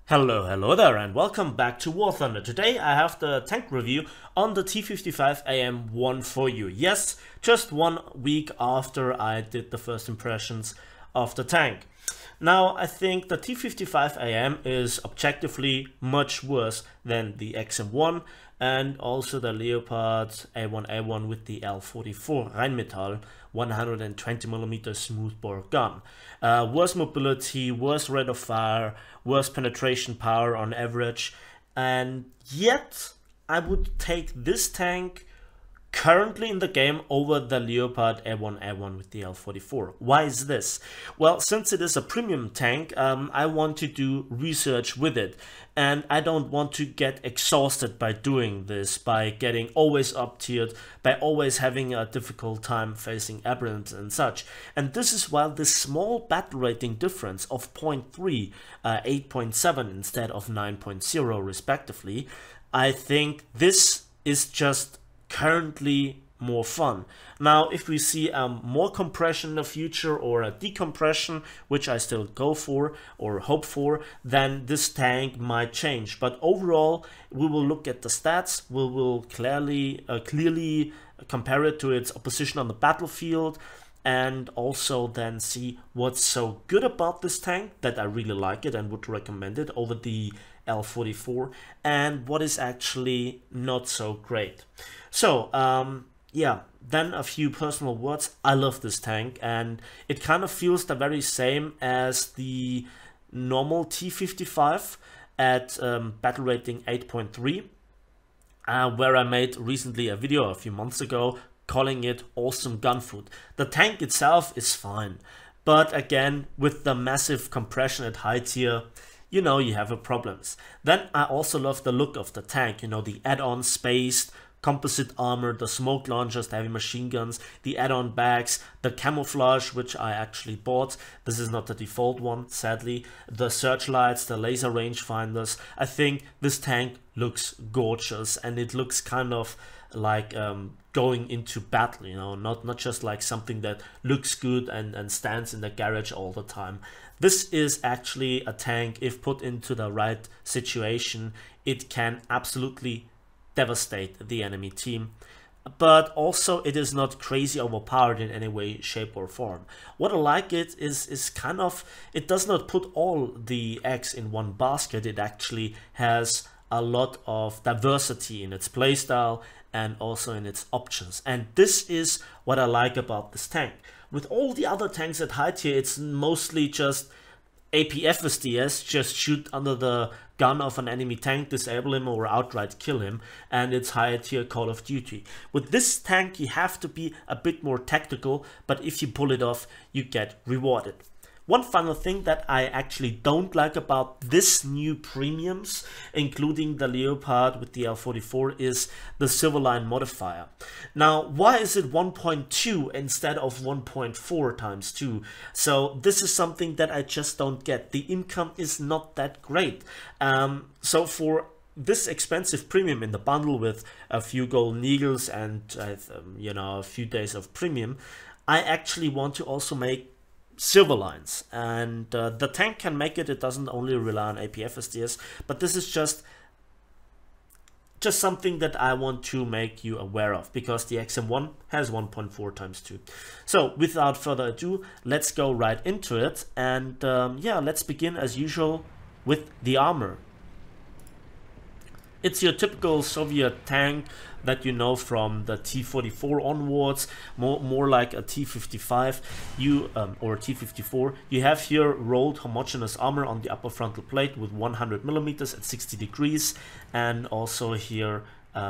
Hello there and welcome back to War Thunder. Today I have the tank review on the T-55-AM-1 for you. Yes, just 1 week after I did the first impressions of the tank. Now I think the T-55-AM is objectively much worse than the XM1 and also the Leopard A1A1 with the L44 Rheinmetall 120mm smoothbore gun. Worse mobility, worse rate of fire, worse penetration power on average, and yet I would take this tank currently in the game over the Leopard A1A1 with the L44. Why is this? Well, since it is a premium tank, I want to do research with it, and I don't want to get exhausted by doing this, by getting always up tiered, by always having a difficult time facing aberrants and such. And this is why this small battle rating difference of 0.3, 8.7 instead of 9.0 respectively, I think this is just currently more fun. Now if we see more compression in the future or a decompression, which I still go for or hope for, then this tank might change. But overall we will look at the stats, we will clearly compare it to its opposition on the battlefield, and also then see what's so good about this tank that I really like it and would recommend it over the L44, and what is actually not so great. So yeah, then a few personal words. I love this tank, and it kind of feels the very same as the normal T-55 at battle rating 8.3, where I made recently a video a few months ago calling it awesome gun food. The tank itself is fine, but again, with the massive compression at high tier, you know, you have problems. Then I also love the look of the tank, you know, the add-on spaced composite armor, the smoke launchers, the heavy machine guns, the add-on bags, the camouflage, which I actually bought. This is not the default one, sadly. The searchlights, the laser rangefinders. I think this tank looks gorgeous, and it looks kind of like going into battle, you know, not just like something that looks good and stands in the garage all the time. This is actually a tank, if put into the right situation, it can absolutely devastate the enemy team, but also it is not crazy overpowered in any way, shape or form. What I like it is kind of, it does not put all the eggs in one basket. It actually has a lot of diversity in its playstyle and also in its options, and this is what I like about this tank. With all the other tanks at high tier, it's mostly just APFSDS, just shoot under the gun of an enemy tank, disable him or outright kill him, and it's higher tier Call of Duty. With this tank you have to be a bit more tactical, but if you pull it off you get rewarded. One final thing that I actually don't like about this new premiums, including the Leopard with the L44, is the Silverline modifier. Now, why is it 1.2 instead of 1.4 times 2? So this is something that I just don't get. The income is not that great. So for this expensive premium in the bundle with a few golden eagles and you know, a few days of premium, I actually want to also make silver lines, and the tank can make it. It doesn't only rely on APFSDS, but this is just something that I want to make you aware of, because the XM1 has 1.4 times 2. So without further ado, let's go right into it, and yeah, let's begin as usual with the armor. It's your typical Soviet tank that you know from the T-44 onwards, more like a T-55 or T-54. You have here rolled homogeneous armor on the upper frontal plate with 100mm at 60 degrees, and also here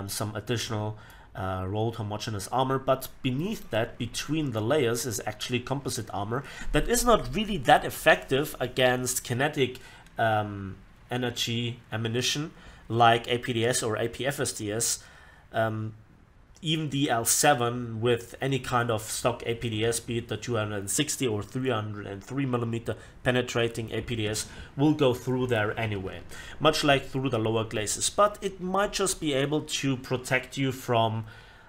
some additional rolled homogeneous armor, but beneath that, between the layers, is actually composite armor that is not really that effective against kinetic energy ammunition like APDS or APFSDS. Even the L7 with any kind of stock APDS, be it the 260 or 303mm penetrating APDS, will go through there anyway, much like through the lower glacis, but it might just be able to protect you from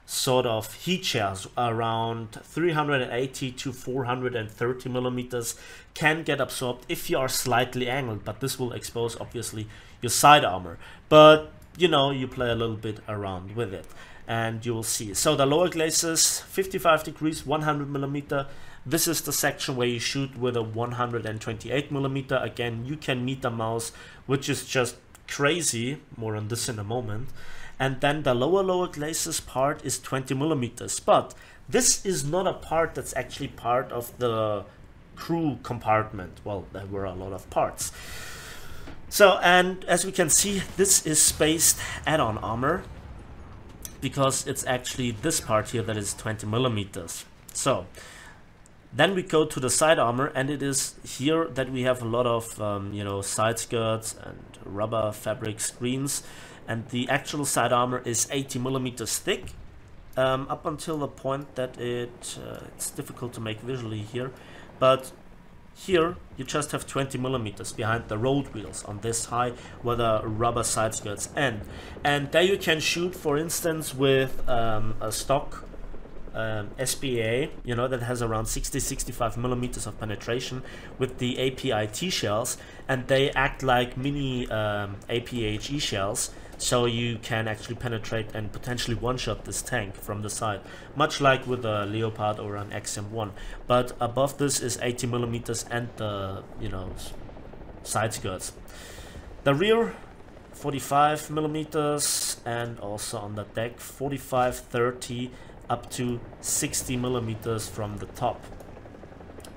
sort of heat shells around 380 to 430 millimeters can get absorbed if you are slightly angled, but this will expose obviously your side armor. But you know, you play a little bit around with it and you will see. So the lower glacis, 55 degrees, 100 millimeter. This is the section where you shoot with a 128 millimeter. Again, you can meet the mouse, which is just crazy. More on this in a moment. And then the lower glacis part is 20 millimeters. But this is not a part that's actually part of the crew compartment. Well, there were a lot of parts. So, and as we can see, this is spaced add-on armor, because it's actually this part here that is 20 millimeters. So then we go to the side armor, and it is here that we have a lot of you know, side skirts and rubber fabric screens, and the actual side armor is 80 millimeters thick, up until the point that it's difficult to make visually here, but here you just have 20 millimeters behind the road wheels on this high where the rubber side skirts end. And there you can shoot, for instance, with a stock SPA, you know, that has around 60-65 millimeters of penetration with the APIT shells, and they act like mini APHE shells, so you can actually penetrate and potentially one-shot this tank from the side, much like with a Leopard or an XM1. But above this is 80 millimeters and the, you know, side skirts. The rear 45 millimeters, and also on the deck 45, 30 up to 60 millimeters from the top.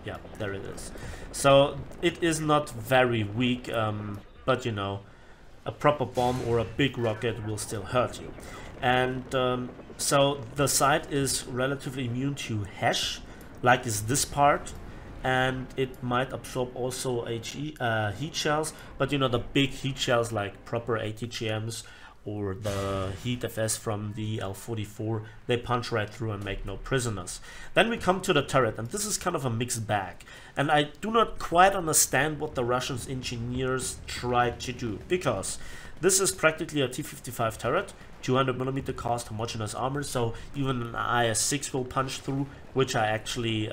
Yeah, there it is. So it is not very weak, but you know, a proper bomb or a big rocket will still hurt you. And so the side is relatively immune to HESH, like is this part, and it might absorb also heat shells, but you know, the big heat shells like proper ATGMs or the Heat FS from the L44, they punch right through and make no prisoners. Then we come to the turret, and this is kind of a mixed bag, and I do not quite understand what the Russian engineers tried to do, because this is practically a T-55 turret, 200 millimeter cast homogeneous armor, so even an IS-6 will punch through, which I actually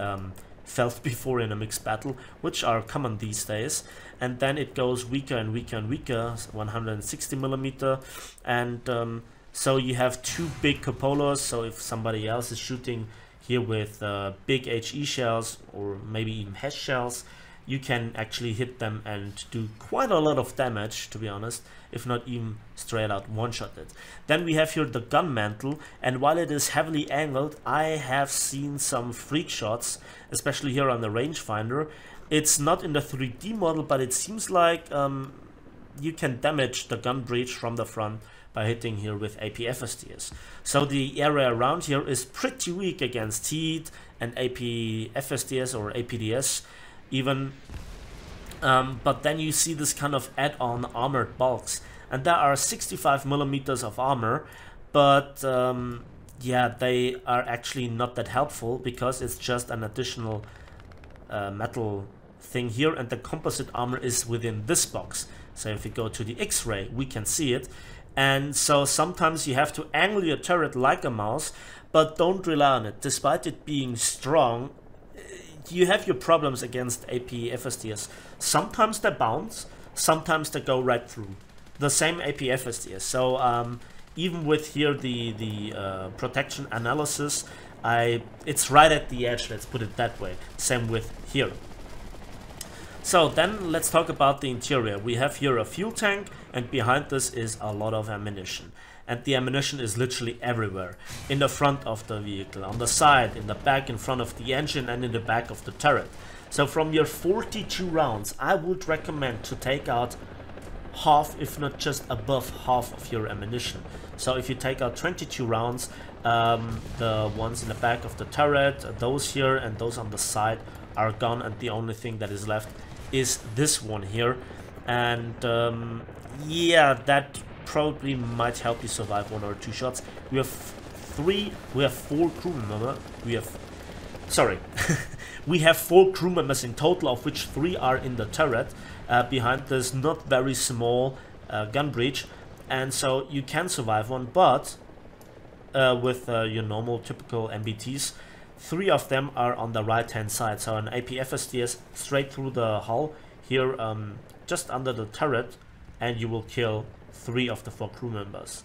felt before in a mixed battle, which are common these days. And then it goes weaker and weaker and weaker, 160 millimeter, and so you have two big cupolas. So if somebody else is shooting here with big HE shells or maybe even HESH shells, you can actually hit them and do quite a lot of damage, to be honest, if not even straight out one-shot it. Then we have here the gun mantle, and while it is heavily angled, I have seen some freak shots, especially here on the rangefinder. It's not in the 3D model, but it seems like you can damage the gun breech from the front by hitting here with AP-FSDS. So the area around here is pretty weak against heat and AP-FSDS or APDS even. But then you see this kind of add-on armored bulks, and there are 65 millimeters of armor, but yeah, they are actually not that helpful because it's just an additional metal thing here, and the composite armor is within this box. So if we go to the X-ray, we can see it, and so sometimes you have to angle your turret like a mouse, but don't rely on it. Despite it being strong, you have your problems against AP-FSDS. Sometimes they bounce, sometimes they go right through. The same AP-FSDS. So even with here the protection analysis, it's right at the edge, let's put it that way. Same with here. So then let's talk about the interior. We have here a fuel tank, and behind this is a lot of ammunition. And the ammunition is literally everywhere. In the front of the vehicle, on the side, in the back, in front of the engine, and in the back of the turret. So from your 42 rounds, I would recommend to take out half, if not just above half of your ammunition. So if you take out 22 rounds, the ones in the back of the turret, those here and those on the side are gone, and the only thing that is left is this one here. And yeah, that probably might help you survive 1 or 2 shots. We have 4 crew members. We have 4 crew members in total, of which 3 are in the turret behind this not very small gun breech, and so you can survive one, but with your normal typical MBTs. 3 of them are on the right hand side, so an APFSDS straight through the hull here, just under the turret, and you will kill 3 of the 4 crew members.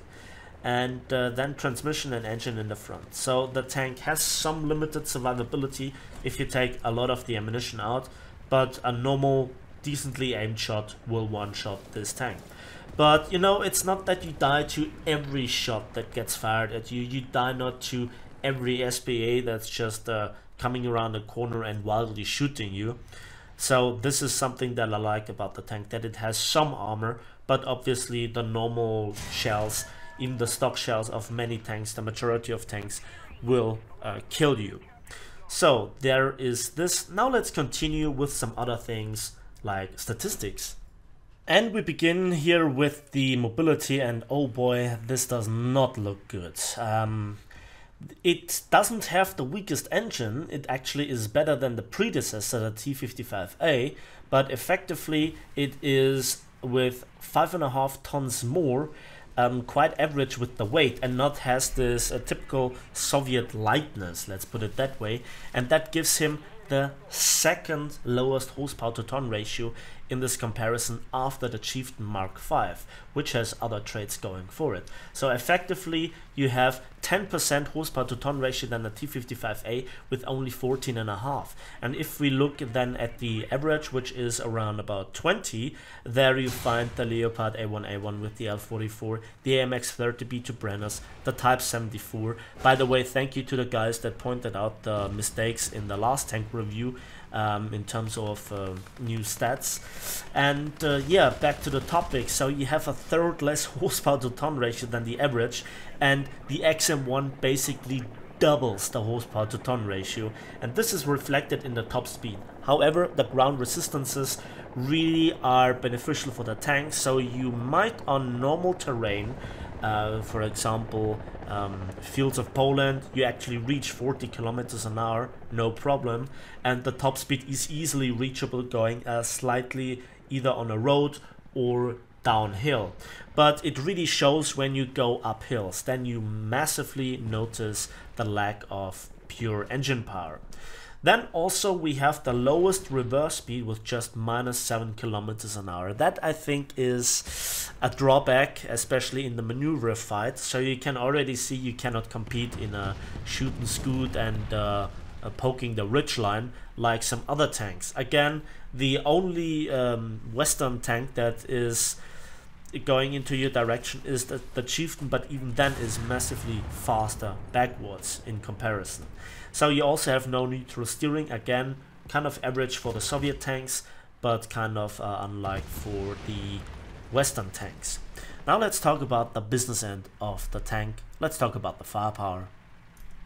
And then transmission and engine in the front. So the tank has some limited survivability if you take a lot of the ammunition out, but a normal decently aimed shot will one-shot this tank. But you know, it's not that you die to every shot that gets fired at you. You die not to every SPA that's just coming around the corner and wildly shooting you. So this is something that I like about the tank, that it has some armor, but obviously the normal shells, even the stock shells of many tanks, the majority of tanks, will kill you. So there is this. Now let's continue with some other things like statistics. And we begin here with the mobility, and oh boy, this does not look good. It doesn't have the weakest engine. It actually is better than the predecessor, the T-55A, but effectively it is with 5.5 tons more, quite average with the weight, and not has this typical Soviet lightness, let's put it that way, and that gives him the second lowest horsepower to ton ratio in this comparison after the Chieftain Mark V, which has other traits going for it. So effectively you have 10% horsepower to ton ratio than the T-55A with only 14.5. And if we look then at the average, which is around about 20, there you find the Leopard A1A1 with the L44, the AMX-30B2 Brenners, the Type 74. By the way, thank you to the guys that pointed out the mistakes in the last tank review in terms of new stats. And yeah, back to the topic. So you have a third less horsepower to ton ratio than the average, and the XM1 basically doubles the horsepower to ton ratio, and this is reflected in the top speed. However, the ground resistances really are beneficial for the tank, so you might on normal terrain, for example fields of Poland, you actually reach 40 kilometers an hour, no problem, and the top speed is easily reachable going slightly either on a road or downhill. But it really shows when you go up hills, then you massively notice the lack of pure engine power. Then also we have the lowest reverse speed with just -7 kilometers an hour. That I think is a drawback, especially in the maneuver fight. So you can already see you cannot compete in a shoot and scoot and poking the ridgeline like some other tanks. Again, the only Western tank that is going into your direction is the Chieftain, but even then is massively faster backwards in comparison. So you also have no neutral steering, again kind of average for the Soviet tanks, but kind of unlike for the Western tanks. Now let's talk about the business end of the tank. Let's talk about the firepower.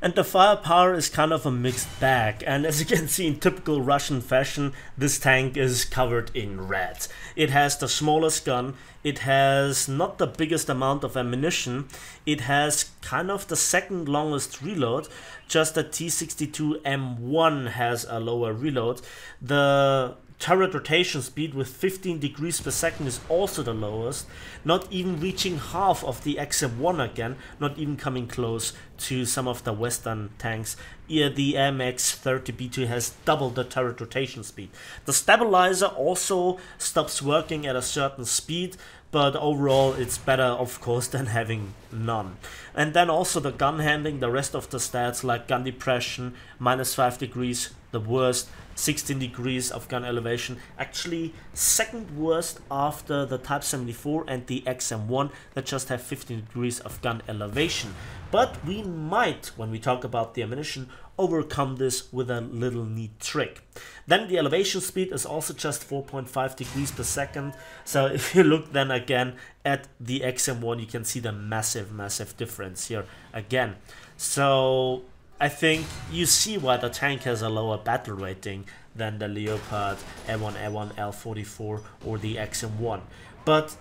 And the firepower is kind of a mixed bag, and as you can see in typical Russian fashion, this tank is covered in red. It has the smallest gun, it has not the biggest amount of ammunition, it has kind of the second longest reload, just the T-62-AM-1 has a lower reload. The turret rotation speed with 15 degrees per second is also the lowest, not even reaching half of the XM1 again, not even coming close to some of the Western tanks. Here the AMX-30B2 has double the turret rotation speed. The stabilizer also stops working at a certain speed, but overall it's better of course than having none. And then also the gun handling, the rest of the stats like gun depression, -5 degrees, the worst, 16 degrees of gun elevation, actually second worst after the Type 74 and the XM1 that just have 15 degrees of gun elevation. But we might, when we talk about the ammunition, overcome this with a little neat trick. Then the elevation speed is also just 4.5 degrees per second. So if you look then again at the XM1, you can see the massive difference here again. So I think you see why the tank has a lower battle rating than the Leopard A1A1 L44 or the XM1. But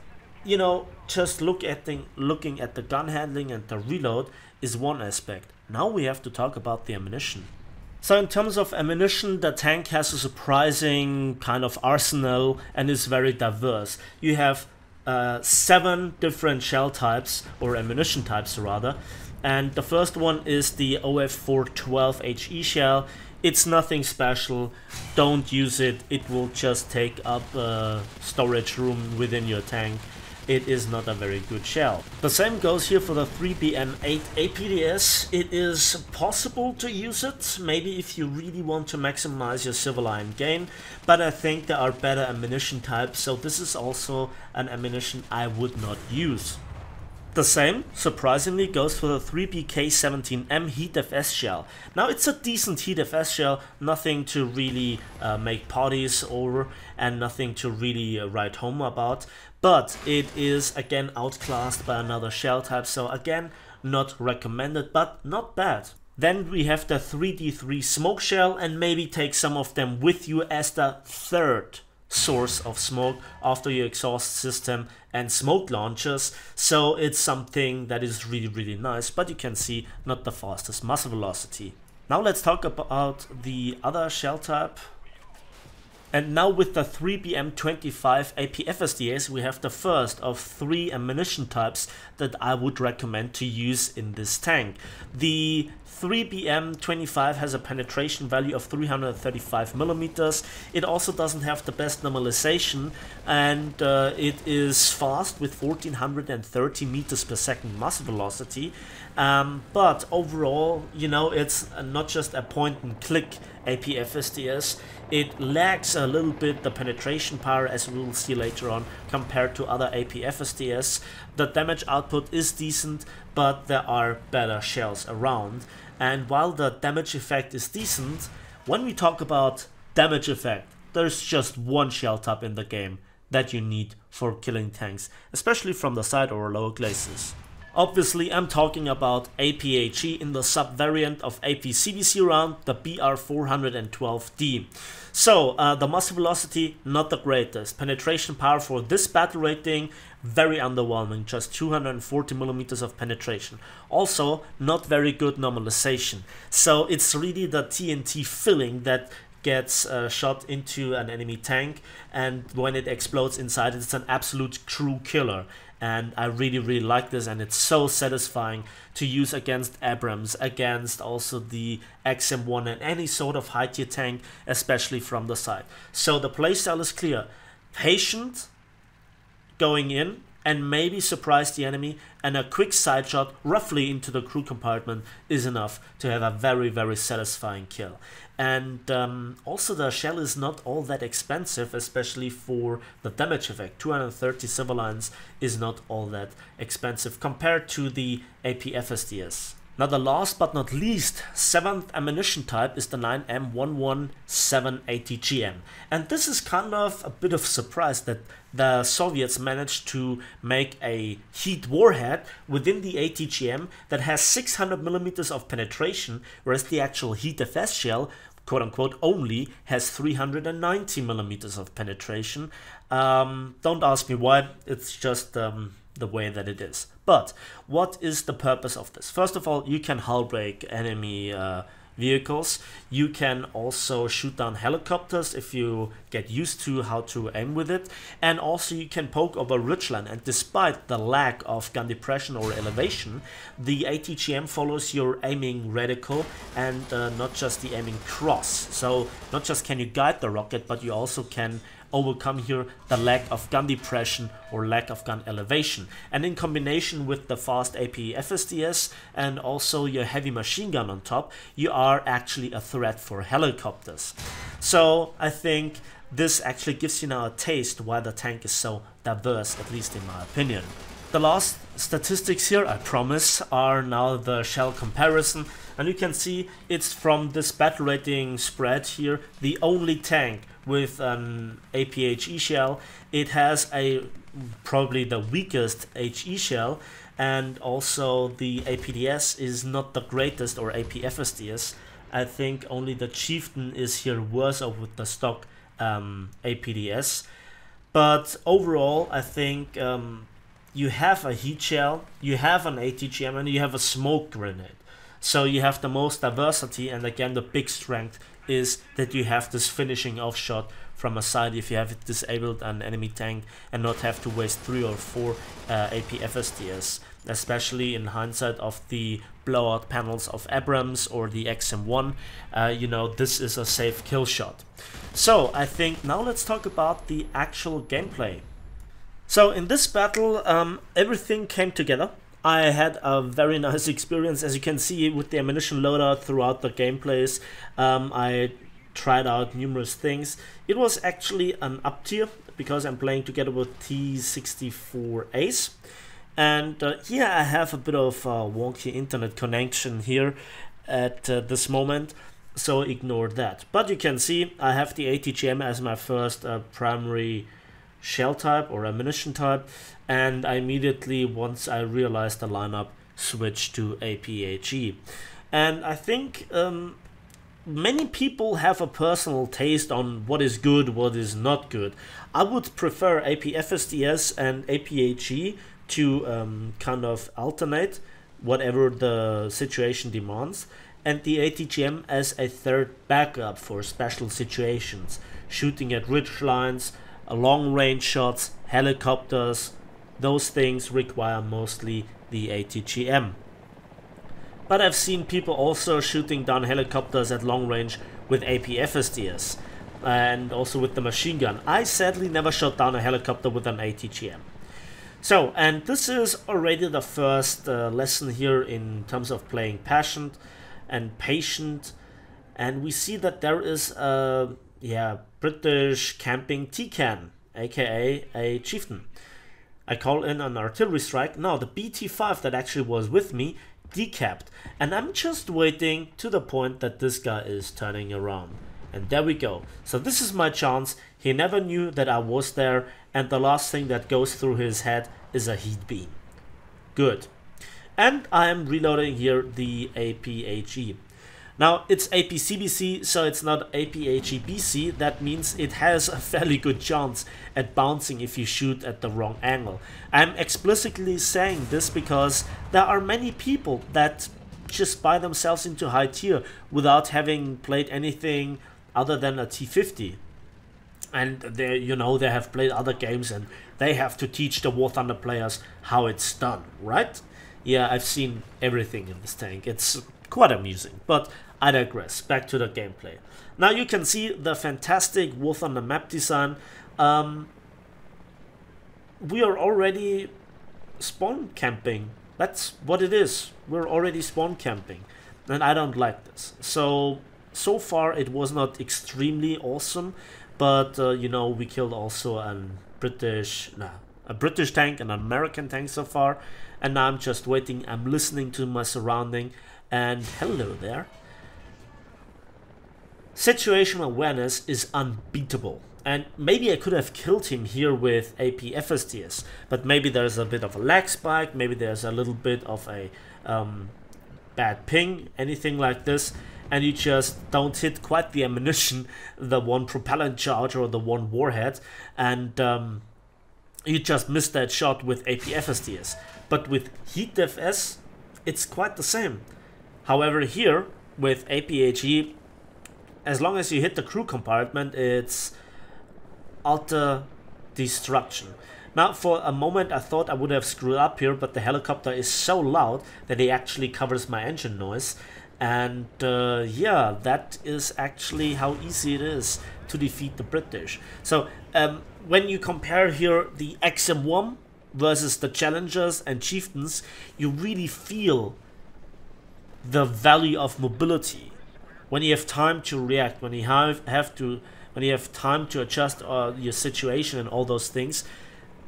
you know, just looking at the gun handling and the reload is one aspect. Now we have to talk about the ammunition. So in terms of ammunition, the tank has a surprising kind of arsenal and is very diverse. You have 7 different shell types, or ammunition types rather, And the first one is the OF412 HE shell. It's nothing special, don't use it, it will just take up storage room within your tank. It is not a very good shell. The same goes here for the 3BM8 APDS. It is possible to use it, maybe if you really want to maximize your civil iron gain, but I think there are better ammunition types, so this is also an ammunition I would not use. The same, surprisingly, goes for the 3BK-17M Heat FS shell. Now it's a decent Heat FS shell, nothing to really make parties over and nothing to really write home about, but it is again outclassed by another shell type, so again not recommended, but not bad. Then we have the 3D3 smoke shell, and maybe take some of them with you as the third source of smoke after your exhaust system and smoke launchers. So it's something that is really nice, but you can see not the fastest muzzle velocity. Now let's talk about the other shell type. And now with the 3BM25 AP-FSDS we have the first of 3 ammunition types that I would recommend to use in this tank. The 3BM25 has a penetration value of 335 millimeters. It also doesn't have the best normalization, and it is fast with 1430 meters per second muzzle velocity. But overall, you know, it's not just a point and click AP-FSDS. It lacks a little bit the penetration power, as we will see later on, compared to other AP-FSDS. The damage output is decent, but there are better shells around. And while the damage effect is decent, when we talk about damage effect, there's just one shell type in the game that you need for killing tanks, especially from the side or lower glacis. Obviously, I'm talking about APHE in the sub-variant of AP-CBC round, the BR412D. So, the muzzle velocity, not the greatest. Penetration power for this battle rating, very underwhelming, just 240 millimeters of penetration. Also, not very good normalization. So, it's really the TNT filling that gets shot into an enemy tank, and when it explodes inside, it's an absolute true killer. And I really like this, and it's so satisfying to use against Abrams, against also the XM1 and any sort of high tier tank, especially from the side. So the playstyle is clear: patient, going in and maybe surprise the enemy, and a quick side shot roughly into the crew compartment is enough to have a very satisfying kill. And also the shell is not all that expensive, especially for the damage effect. 230 civil lines is not all that expensive compared to the AP-FSDS. Now the last but not least, 7th ammunition type is the 9M117 ATGM. And this is kind of a bit of surprise that the Soviets managed to make a heat warhead within the ATGM that has 600 millimeters of penetration, whereas the actual heat FS shell, quote unquote, only has 390 millimeters of penetration. Don't ask me why, it's just the way that it is. But what is the purpose of this? First of all, you can hull break enemy vehicles. You can also shoot down helicopters if you get used to how to aim with it. And also you can poke over ridgeline, and despite the lack of gun depression or elevation, the ATGM follows your aiming reticle and not just the aiming cross. So not just can you guide the rocket, but you also can overcome here the lack of gun depression or lack of gun elevation. And in combination with the fast AP-FSDS and also your heavy machine gun on top, you are actually a threat for helicopters. So I think this actually gives you now a taste why the tank is so diverse, at least in my opinion. The last statistics here, I promise, are now the shell comparison, and you can see it's from this battle rating spread here, the only tank with an AP-HE shell. It has probably the weakest HE shell, and also the APDS is not the greatest, or AP-FSDS. I think only the Chieftain is here worse off with the stock APDS. But overall, I think you have a heat shell, you have an ATGM, and you have a smoke grenade. So you have the most diversity, and again the big strength is that you have this finishing off shot from a side if you have disabled an enemy tank and not have to waste 3 or 4 AP FSDS, especially in hindsight of the blowout panels of Abrams or the XM1. You know, this is a safe kill shot. So I think now let's talk about the actual gameplay. So in this battle, everything came together. I had a very nice experience, as you can see, with the ammunition loadout throughout the gameplays. I tried out numerous things. It was actually an up tier because I'm playing together with T-55-AM-1. And yeah, I have a bit of a wonky internet connection here at this moment, so ignore that. But you can see I have the ATGM as my first primary shell type or ammunition type, and I immediately, once I realized the lineup, switched to APHE. And I think many people have a personal taste on what is good, what is not good. I would prefer APFSDS and APHE to kind of alternate whatever the situation demands, and the ATGM as a third backup for special situations, shooting at ridge lines, long range shots, helicopters. Those things require mostly the ATGM. But I've seen people also shooting down helicopters at long range with APFSDS and also with the machine gun. I sadly never shot down a helicopter with an ATGM. So, and this is already the first lesson here in terms of playing patient, and we see that there is a British camping T-can, aka a chieftain. I call in an artillery strike. Now the BT5 that actually was with me decapped, and I'm just waiting to the point that this guy is turning around. And there we go. So this is my chance. He never knew that I was there, and the last thing that goes through his head is a heat beam. Good. And I am reloading here the APHE. Now it's APCBC, so it's not APHEBC. That means it has a fairly good chance at bouncing if you shoot at the wrong angle. I'm explicitly saying this because there are many people that just buy themselves into high tier without having played anything other than a T50. And they, you know, they have played other games and they have to teach the War Thunder players how it's done, right? Yeah, I've seen everything in this tank. It's quite amusing, but I digress. Back to the gameplay. Now you can see the fantastic War Thunder map design. We are already spawn camping. That's what it is. We're already spawn camping, and I don't like this. So far it was not extremely awesome, but you know, we killed also a British tank and an American tank so far, and now I'm just waiting. I'm listening to my surrounding, and hello there. Situational awareness is unbeatable, and maybe I could have killed him here with AP FSDS, but maybe there's a bit of a lag spike, maybe there's a little bit of a bad ping, anything like this, and you just don't hit quite the ammunition, the one propellant charge or the one warhead, and you just missed that shot with AP FSDS. But with Heat FS, it's quite the same. However, here with APHE, as long as you hit the crew compartment, it's utter destruction. Now, for a moment I thought I would have screwed up here, but the helicopter is so loud that it actually covers my engine noise. And yeah, that is actually how easy it is to defeat the British. So when you compare here the XM1 versus the Challengers and Chieftains, you really feel the value of mobility. When you have time to react, when you have time to adjust your situation and all those things,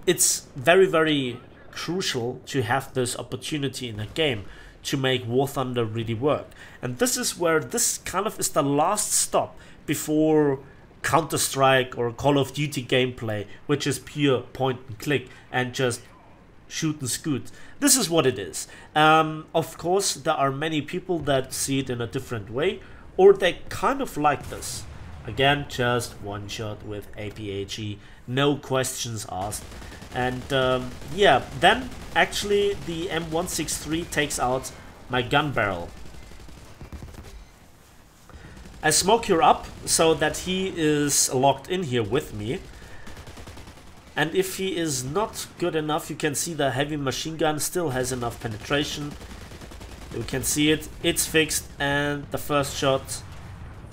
it's very, very crucial to have this opportunity in a game to make War Thunder really work. And this is where this kind of is the last stop before Counter-Strike or Call of Duty gameplay, which is pure point and click and just shoot and scoot. This is what it is. Of course, there are many people that see it in a different way, or they kind of like this. Again, just one shot with APHE, no questions asked. And yeah, then actually the M163 takes out my gun barrel. I smoke her up so that he is locked in here with me. And if he is not good enough, you can see the heavy machine gun still has enough penetration. You can see it, it's fixed, and the first shot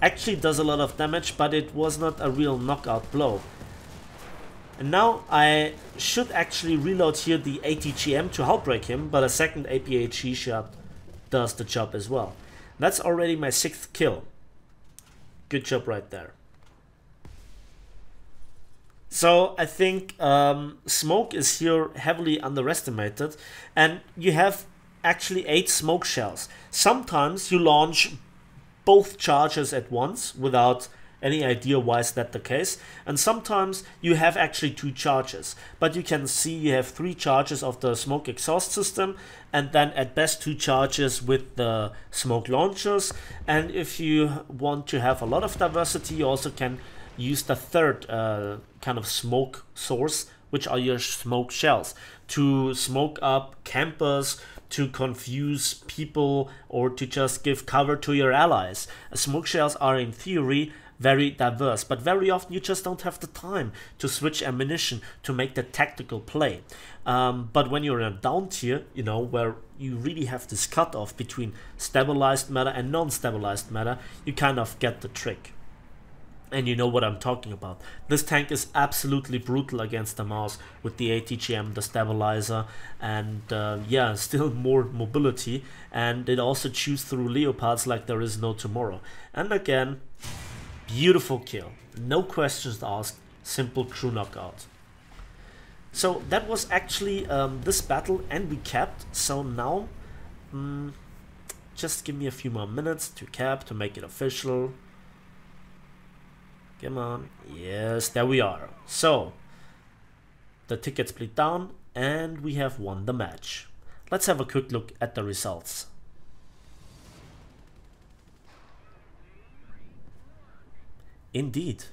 actually does a lot of damage, but it was not a real knockout blow. And now I should actually reload here the ATGM to help break him, but a second APHE shot does the job as well. That's already my 6th kill. Good job right there. So I think smoke is here heavily underestimated, and you have actually 8 smoke shells. Sometimes you launch both charges at once without any idea why is that the case, and sometimes you have actually 2 charges, but you can see you have 3 charges of the smoke exhaust system, and then at best 2 charges with the smoke launchers. And if you want to have a lot of diversity, you also can use the third kind of smoke source, which are your smoke shells, to smoke up campers, to confuse people, or to just give cover to your allies. Smoke shells are in theory very diverse, but very often you just don't have the time to switch ammunition to make the tactical play. But when you're in a down tier, you know, where you really have this cutoff between stabilized matter and non-stabilized matter, you kind of get the trick. And you know what I'm talking about. This tank is absolutely brutal against the mouse with the ATGM, the stabilizer, and yeah, still more mobility. And it also chews through leopards like there is no tomorrow. And again, beautiful kill. No questions asked. Simple crew knockout. So that was actually this battle, and we capped. So now, just give me a few more minutes to cap, to make it official. Come on. Yes, there we are. So, the ticket split down, and we have won the match. Let's have a quick look at the results. Indeed.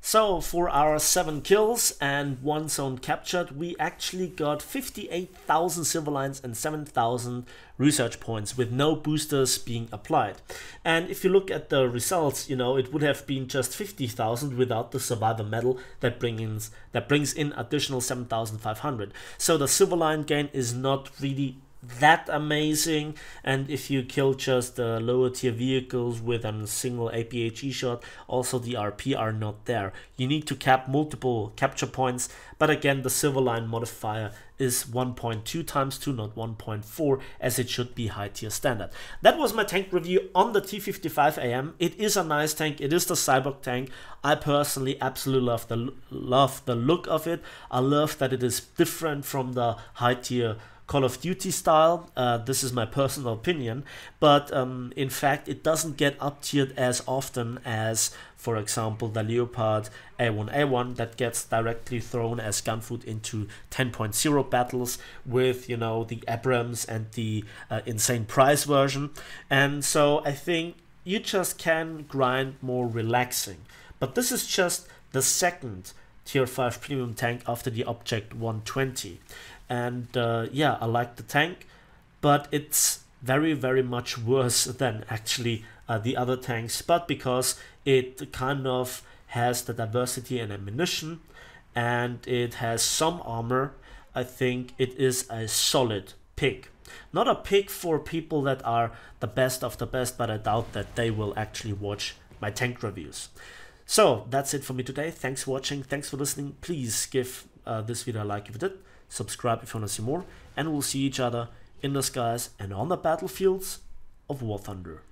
So, for our 7 kills and 1 zone captured, we actually got 58,000 silver lines and 7,000 research points with no boosters being applied. And if you look at the results, you know, it would have been just 50,000 without the survivor medal that brings in additional 7,500. So the silver line gain is not really that amazing, and if you kill just the lower tier vehicles with a single APHE shot, also the RP are not there. You need to cap multiple capture points, but again the silver line modifier is 1.2 times 2, not 1.4, as it should be high tier standard. That was my tank review on the T-55-AM. It is a nice tank, it is the cyborg tank. I personally absolutely love the look of it. I love that it is different from the high tier Call of Duty style. This is my personal opinion, but in fact it doesn't get up tiered as often as, for example, the Leopard A1 that gets directly thrown as gun food into 10.0 battles with, you know, the Abrams and the insane price version. And so I think you just can grind more relaxing. But this is just the second tier 5 premium tank after the Object 120. And yeah, I like the tank, but it's very, very much worse than actually the other tanks. But because it kind of has the diversity and ammunition, and it has some armor, I think it is a solid pick. Not a pick for people that are the best of the best, but I doubt that they will actually watch my tank reviews. So that's it for me today. Thanks for watching. Thanks for listening. Please give this video a like if you did. Subscribe if you want to see more, and we'll see each other in the skies and on the battlefields of War Thunder.